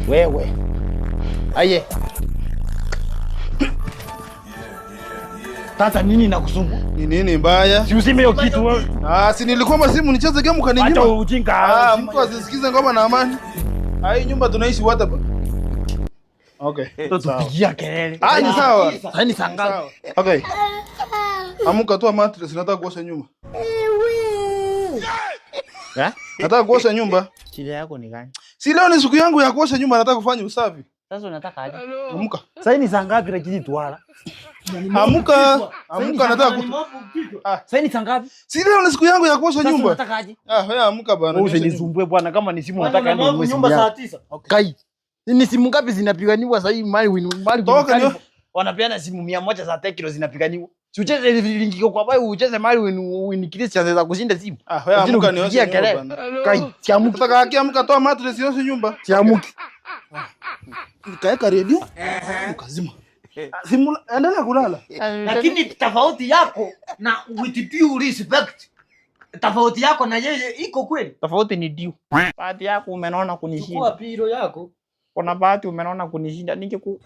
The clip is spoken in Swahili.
Wewe. Aye. Tata nini nakusumbua? Ni nini mbaya? Si usime hiyo kitu wewe. Si nilikuwa simu nicheze game ukaninyima. Acha ujinga. Mtu asisikize ngoma na amani. Hii nyumba tunaishi wapi bwana? Okay. Tupigia kelele. Ni sawa. Sasa ni sangapi? Okay. Amuka toa mattress, nataka kuosha nyumba. Nataka kuosha nyumba. Shida yako ni gani? Si leo ni siku yangu ya kuosha nyumba, nataka kufanya usafi. Sasa unataka aje? Amuka. Sasa ni saa ngapi lakini twala? Amuka nataka Sasa ni saa ngapi? Si leo ni siku yangu ya kuosha nyumba. Sasa unataka aje? Wewe amuka bwana. Usinisumbue bwana, kama ni simu nataka ende nyumba saa 9. Kai. Ni simu ngapi zinapiganiwa sasa hivi mali wanapeana simu 100 za Tecno zinapiganiwa. Si ucheze lingi kwa bayo ucheze mali win Christian za kushinda simu. Wewe amuka nioshe nyumba bwana. Kai, siamuki. Nataka akiamka toa mattress nioshe nyumba. Siamuki. Nikaeka radio. Ukazima. Simu endelea kulala. Lakini tofauti yako na with due respect. Tofauti yako na yeye iko kweli? Tofauti ni due. Bahati yako umeona kunishinda. Chukua piro yako. Kuna bahati umeona kunishinda ningeku